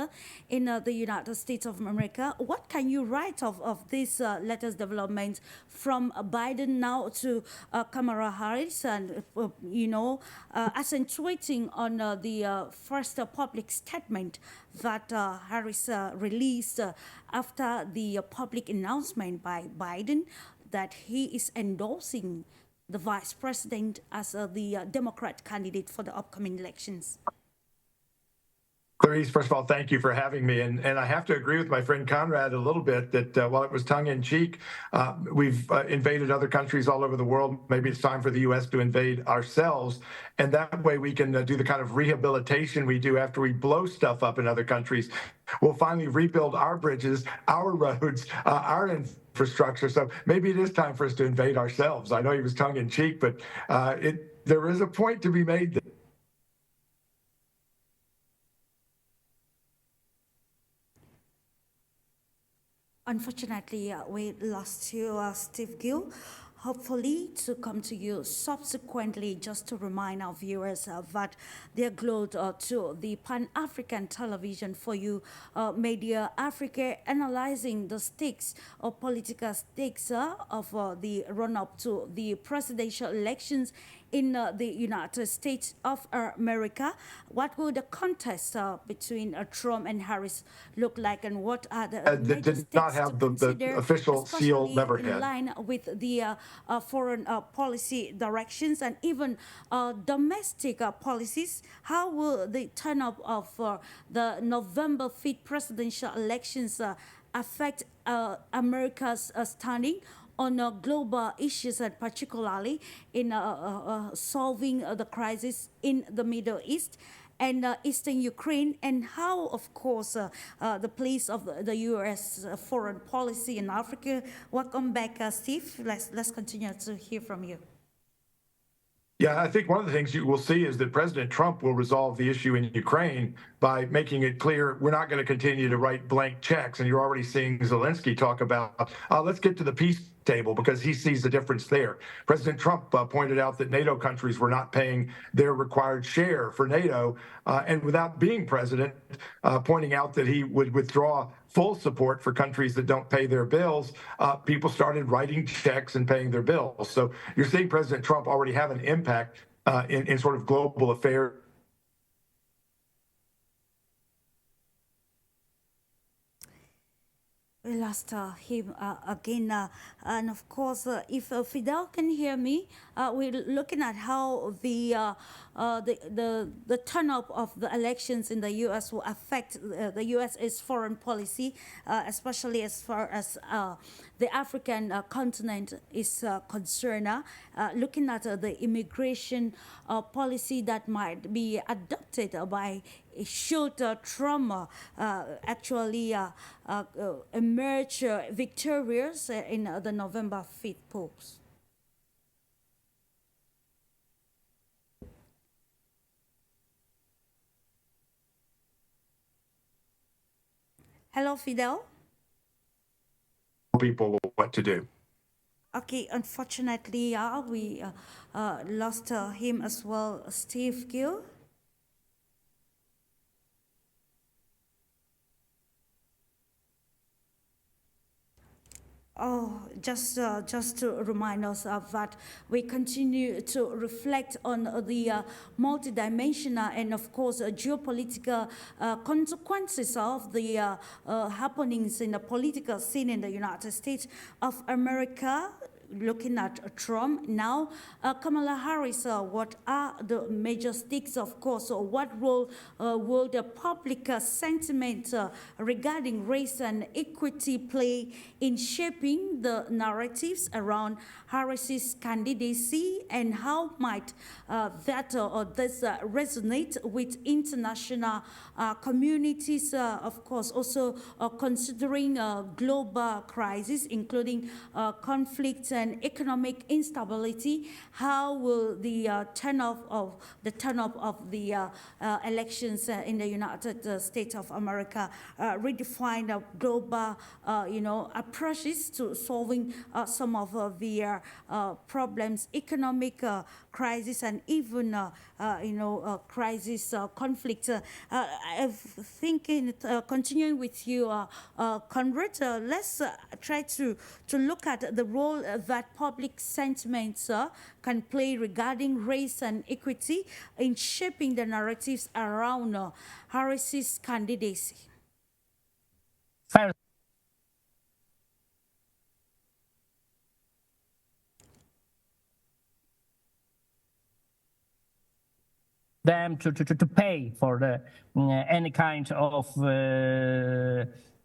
in the United States of America. What can you write of this latest development from Biden now to Kamala Harris, and accentuating on the first public statement that Harris released after the public announcement by Biden that he is endorsing the vice president as the Democrat candidate for the upcoming elections? Clarice, first of all, thank you for having me. And I have to agree with my friend Konrad a little bit that while it was tongue-in-cheek, we've invaded other countries all over the world. Maybe it's time for the U.S. to invade ourselves. And that way we can do the kind of rehabilitation we do after we blow stuff up in other countries. We'll finally rebuild our bridges, our roads, our infrastructure. So maybe it is time for us to invade ourselves. I know he was tongue-in-cheek, but there is a point to be made. Unfortunately, we lost you, Steve Gill. Hopefully to come to you subsequently, just to remind our viewers that they're glued to the Pan-African Television for You Media Africa, analyzing the stakes or political stakes of the run-up to the presidential elections in the United States of America. What will the contest between Trump and Harris look like, and what are the did not have the official seal letterhead in line with the foreign policy directions and even domestic policies? How will the turn-up of the November 5th presidential elections affect America's standing on global issues, and particularly in solving the crisis in the Middle East and Eastern Ukraine, and how, of course, the place of the U.S. foreign policy in Africa? Welcome back, Steve. Let's continue to hear from you. Yeah, I think one of the things you will see is that President Trump will resolve the issue in Ukraine by making it clear we're not going to continue to write blank checks. And you're already seeing Zelensky talk about, let's get to the peace table, because he sees the difference there. President Trump pointed out that NATO countries were not paying their required share for NATO, and without being president, pointing out that he would withdraw full support for countries that don't pay their bills, people started writing checks and paying their bills. So you're seeing President Trump already have an impact in sort of global affairs. We lost him again, and of course, if Fidel can hear me, we're looking at how the turn-up of the elections in the U.S. will affect the U.S.'s foreign policy, especially as far as the African continent is concerned. Looking at the immigration policy that might be adopted by should Trump actually emerge victorious in the November 5th polls. Hello, Fidel. People what to do. Okay, unfortunately, we lost him as well, Steve Gill. Oh, just to remind us of that, we continue to reflect on the multidimensional and, of course, geopolitical consequences of the happenings in the political scene in the United States of America. looking at Trump now, Kamala Harris, what are the major stakes, of course? So what role will the public sentiment regarding race and equity play in shaping the narratives around Harris's candidacy, and how might this resonate with international communities, of course, also considering global crisis, including conflict and economic instability? How will the turn up of the elections in the United States of America redefine global, approaches to solving some of the problems, economic crisis, and even crisis, conflict? I think continuing with you, Konrad, let's try to look at the role that public sentiments can play regarding race and equity in shaping the narratives around Harris's candidacy. First, them to pay for the any kind of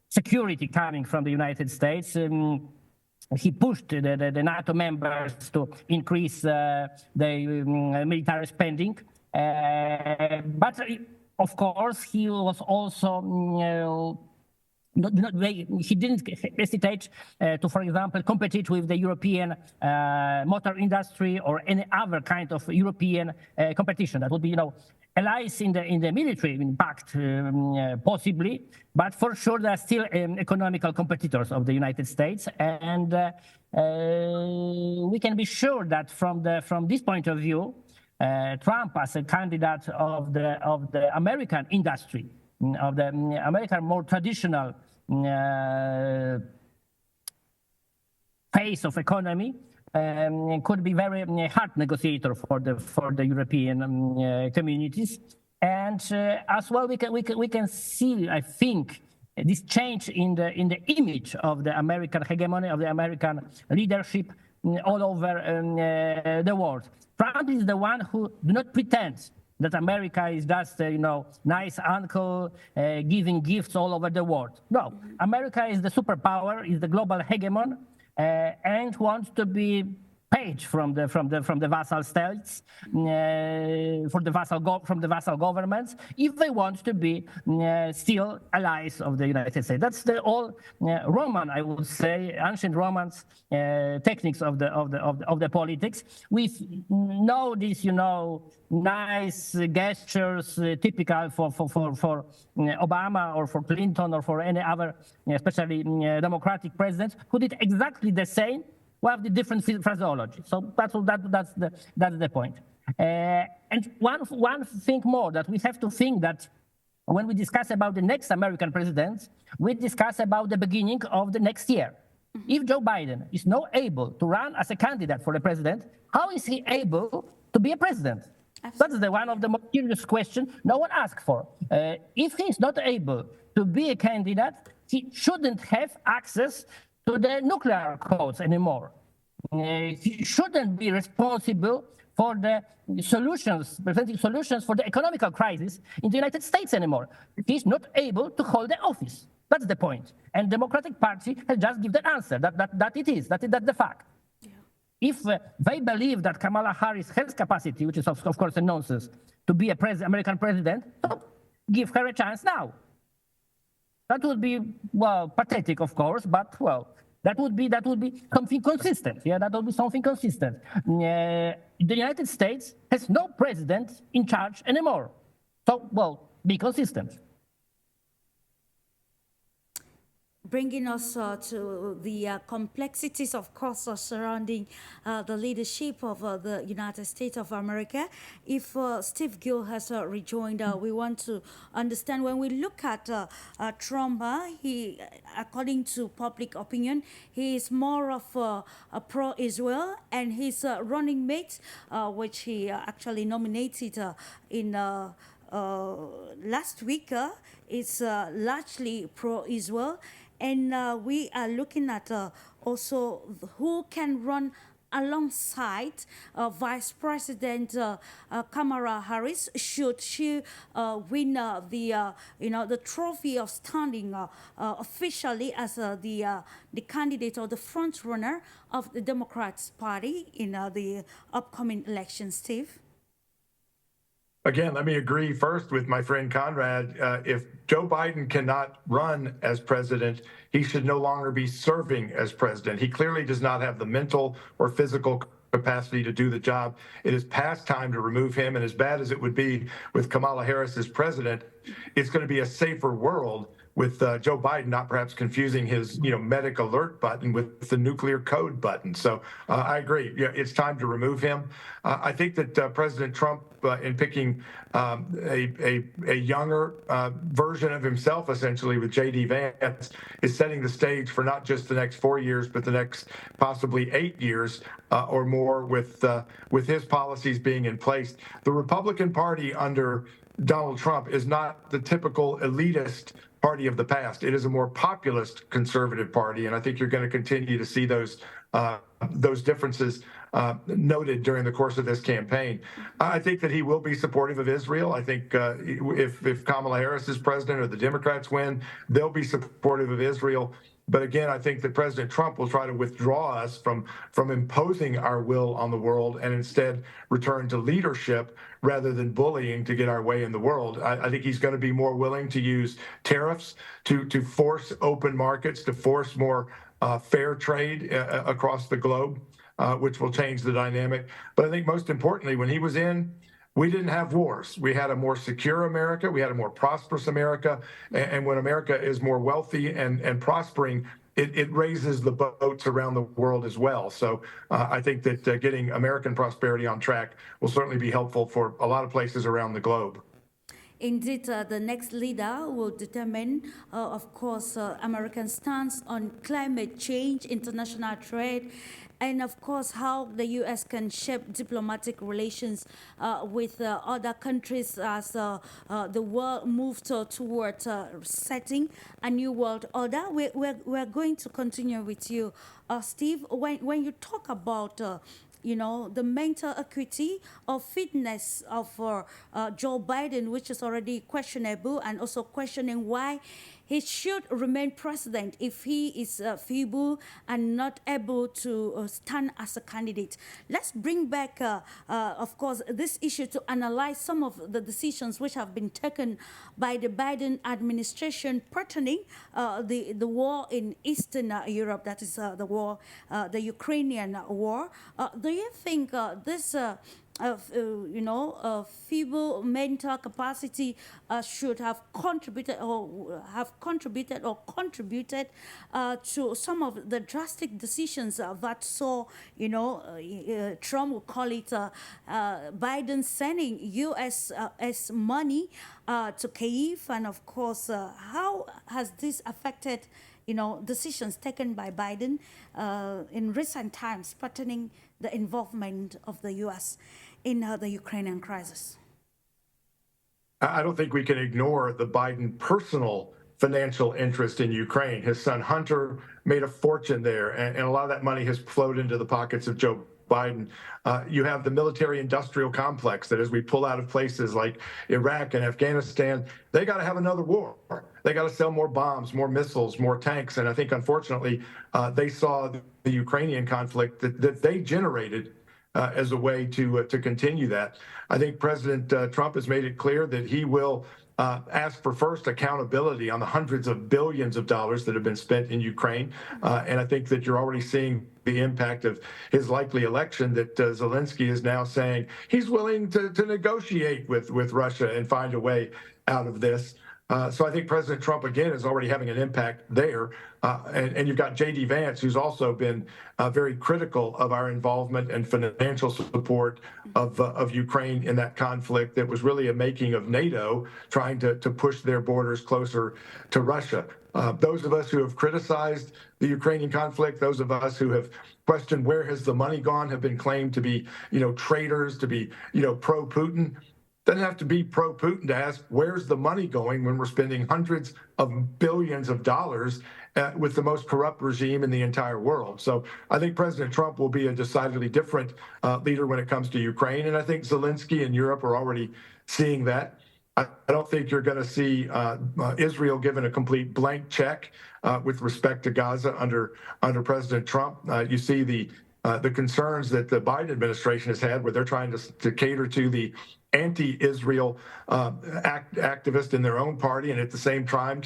security coming from the United States. He pushed the NATO members to increase the military spending, but of course he was also he didn't hesitate to, for example, compete with the European motor industry or any other kind of European competition. That would be, allies in the military impact, possibly, but for sure they are still economical competitors of the United States, and we can be sure that from this point of view, Trump as a candidate of the American industry, of the American more traditional phase of economy, could be very hard negotiator for the European communities, and as well we can see, I think, this change in the image of the American hegemony, of the American leadership all over the world. Trump is the one who do not pretend that America is just nice uncle giving gifts all over the world. No, America is the superpower, is the global hegemon, and wants to be paid from the vassal states, from the vassal governments, if they want to be still allies of the United States. That's the all Roman, I would say, ancient Romans techniques of the politics. We know these, nice gestures typical for Obama or for Clinton or for any other, especially Democratic presidents, who did exactly the same. We have the different phraseology. So that's the point. And one thing more that we have to think that when we discuss about the next American president, we discuss about the beginning of the next year. If Joe Biden is not able to run as a candidate for the president, how is he able to be a president? Absolutely. That's one of the most serious questions no one asked for. If he's not able to be a candidate, he shouldn't have access to the nuclear codes anymore. He shouldn't be responsible for the presenting solutions for the economical crisis in the United States anymore. He's not able to hold the office. That's the point. And Democratic Party has just given the answer that it is, that's the fact. Yeah. If they believe that Kamala Harris has capacity, which is of course a nonsense, to be American president, so give her a chance now. That would be, pathetic, of course, but, that would be something consistent. Yeah, that would be something consistent. The United States has no president in charge anymore. So, be consistent. Bringing us to the complexities, of course, surrounding the leadership of the United States of America. If Steve Gill has rejoined, we want to understand, when we look at Trump, he, according to public opinion, he is more of a pro-Israel, and his running mate, which he actually nominated in last week, is largely pro-Israel. And we are looking at also who can run alongside Vice President Kamala Harris should she win the trophy of standing officially as the candidate or the front runner of the Democrats Party in the upcoming election, Steve? Again, let me agree first with my friend Conrad. If Joe Biden cannot run as president, he should no longer be serving as president. He clearly does not have the mental or physical capacity to do the job. It is past time to remove him. And as bad as it would be with Kamala Harris as president, it's going to be a safer world with Joe Biden not perhaps confusing his medic alert button with the nuclear code button. So I agree. Yeah, it's time to remove him. I think that President Trump, in picking a younger version of himself, essentially with J.D. Vance, is setting the stage for not just the next 4 years, but the next possibly 8 years or more with his policies being in place. The Republican Party under Donald Trump is not the typical elitist party of the past. It is a more populist conservative party, and I think you're going to continue to see those differences noted during the course of this campaign. I think that he will be supportive of Israel. I think if Kamala Harris is president or the Democrats win, they'll be supportive of Israel. But again, I think that President Trump will try to withdraw us from imposing our will on the world and instead return to leadership rather than bullying to get our way in the world. I think he's going to be more willing to use tariffs to force open markets, to force more fair trade across the globe, which will change the dynamic. But I think most importantly, when he was in, we didn't have wars. We had a more secure America. We had a more prosperous America. And when America is more wealthy and prospering, it raises the boats around the world as well. So I think that getting American prosperity on track will certainly be helpful for a lot of places around the globe. Indeed, the next leader will determine, of course, American stance on climate change, international trade, and of course how the U.S. can shape diplomatic relations with other countries as the world moves towards setting a new world order. We're going to continue with you, Steve. When you talk about the mental acuity or fitness of Joe Biden, which is already questionable, and also questioning why he should remain president if he is feeble and not able to stand as a candidate. Let's bring back, of course, this issue to analyze some of the decisions which have been taken by the Biden administration pertaining the war in Eastern Europe, that is the war, the Ukrainian war. Do you think this feeble mental capacity should have contributed to some of the drastic decisions that saw, Trump would call it Biden sending U.S. money to Kyiv, and of course, how has this affected decisions taken by Biden in recent times pertaining the involvement of the U.S. in the Ukrainian crisis? I don't think we can ignore the Biden personal financial interest in Ukraine. His son Hunter made a fortune there, and a lot of that money has flowed into the pockets of Joe Biden. You have the military-industrial complex that as we pull out of places like Iraq and Afghanistan, they got to have another war. They got to sell more bombs, more missiles, more tanks. And I think, unfortunately, they saw the Ukrainian conflict that they generated as a way to continue that. I think President Trump has made it clear that he will ask for first accountability on the hundreds of billions of dollars that have been spent in Ukraine. And I think that you're already seeing the impact of his likely election, that Zelensky is now saying he's willing to negotiate with Russia and find a way out of this. So I think President Trump, again, is already having an impact there. And you've got J.D. Vance, who's also been very critical of our involvement and financial support of Ukraine in that conflict that was really a making of NATO, trying to push their borders closer to Russia. Those of us who have criticized the Ukrainian conflict, those of us who have questioned where has the money gone, have been claimed to be, traitors, to be, pro-Putin. doesn't have to be pro-Putin to ask, where's the money going when we're spending hundreds of billions of dollars with the most corrupt regime in the entire world? So I think President Trump will be a decidedly different leader when it comes to Ukraine. And I think Zelensky and Europe are already seeing that. I don't think you're going to see Israel given a complete blank check with respect to Gaza under President Trump. You see the concerns that the Biden administration has had, where they're trying to cater to the anti-Israel activist in their own party, and at the same time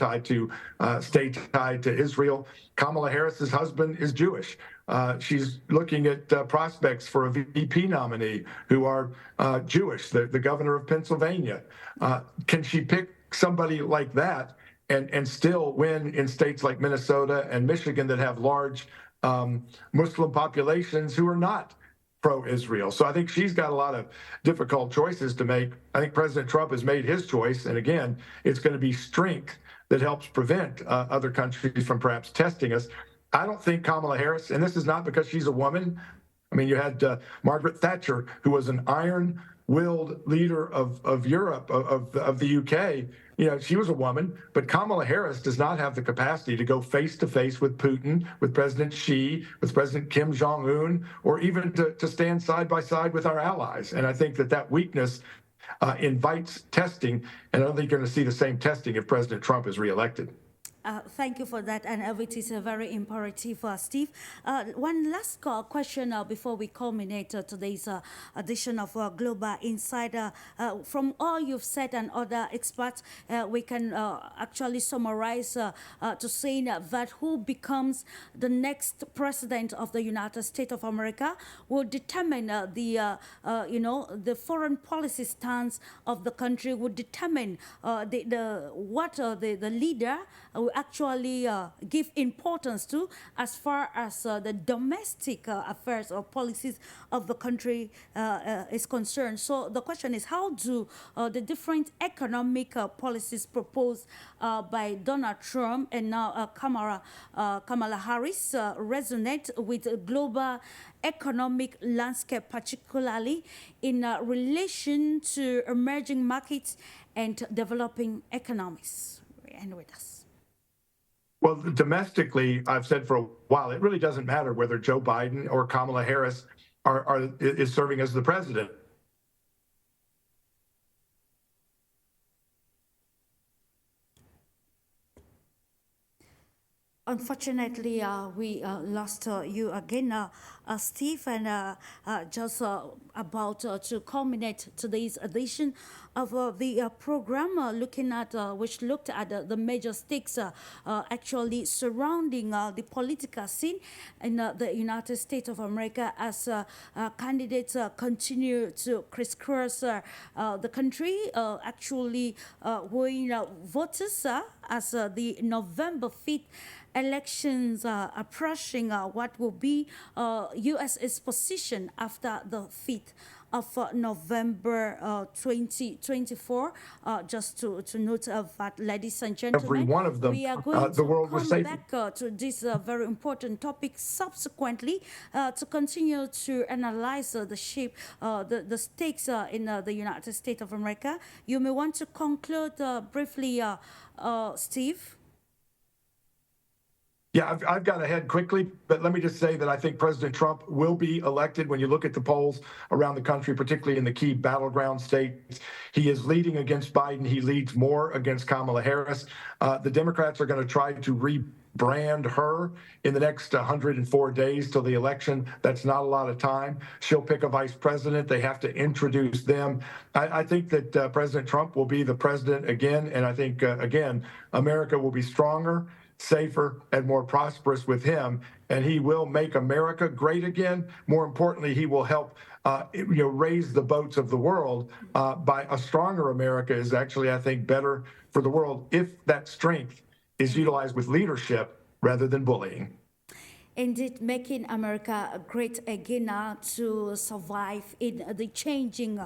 stay tied to Israel. Kamala Harris's husband is Jewish. She's looking at prospects for a VP nominee who are Jewish, the governor of Pennsylvania. Can she pick somebody like that and still win in states like Minnesota and Michigan that have large Muslim populations who are not pro-Israel? So I think she's got a lot of difficult choices to make. I think President Trump has made his choice. And again, it's going to be strength that helps prevent other countries from perhaps testing us. I don't think Kamala Harris, and this is not because she's a woman. I mean, you had Margaret Thatcher, who was an iron-willed leader of Europe, of the UK. You know, she was a woman, but Kamala Harris does not have the capacity to go face-to-face with Putin, with President Xi, with President Kim Jong-un, or even to stand side by side with our allies. And I think that weakness invites testing, and I don't think you're going to see the same testing if President Trump is reelected. Thank you for that, and it is very imperative, Steve. One last question before we culminate today's edition of Global Insider. From all you've said and other experts, we can actually summarize to saying that who becomes the next president of the United States of America will determine the foreign policy stance of the country, would determine the leader will actually give importance to as far as the domestic affairs or policies of the country is concerned. So the question is, how do the different economic policies proposed by Donald Trump and now Kamala Harris resonate with the global economic landscape, particularly in relation to emerging markets and developing economies? And with us. Well, domestically, I've said for a while, it really doesn't matter whether Joe Biden or Kamala Harris is serving as the president. Unfortunately, we lost you again, Steve, and just about to culminate today's edition of the program, which looked at the major stakes actually surrounding the political scene in the United States of America as candidates continue to crisscross the country, actually weighing voters as the November 5th elections approaching. What will be U.S.'s position after the 5th of November 2024. Just to note that, ladies and gentlemen, every one of them, we are going the world to was come safe. back to this very important topic subsequently to continue to analyze the shape, the stakes in the United States of America. You may want to conclude briefly, Steve. Yeah, I've got ahead quickly, but let me just say that I think President Trump will be elected. When you look at the polls around the country, particularly in the key battleground states, he is leading against Biden. He leads more against Kamala Harris. The Democrats are going to try to rebrand her in the next 104 days till the election. That's not a lot of time. She'll pick a vice president. They have to introduce them. I think that President Trump will be the president again, and I think, again, America will be stronger, safer, and more prosperous with him, and he will make America great again. More importantly, he will help raise the boats of the world. By a stronger America is actually, I think, better for the world if that strength is utilized with leadership rather than bullying. Indeed, making America great again to survive in the changing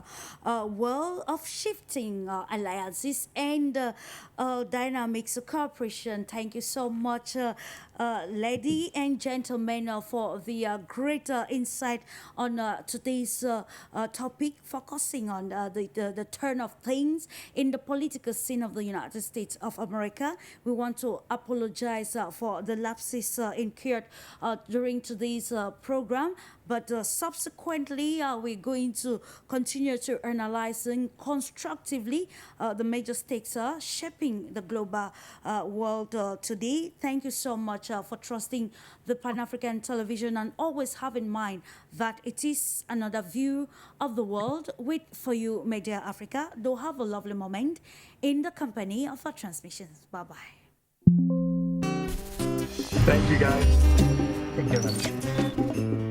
world of shifting alliances and dynamics of cooperation. Thank you so much, lady and gentlemen, for the great insight on today's topic, focusing on the turn of things in the political scene of the United States of America. We want to apologize for the lapses incurred during today's program, but subsequently we're going to continue to analyzing constructively the major stakes shaping the global world today. Thank you so much for trusting the Pan-African television, and always have in mind that it is another view of the world with For You Media Africa. Do have a lovely moment in the company of our transmissions. Bye-bye. Thank you, guys. Thank you very much.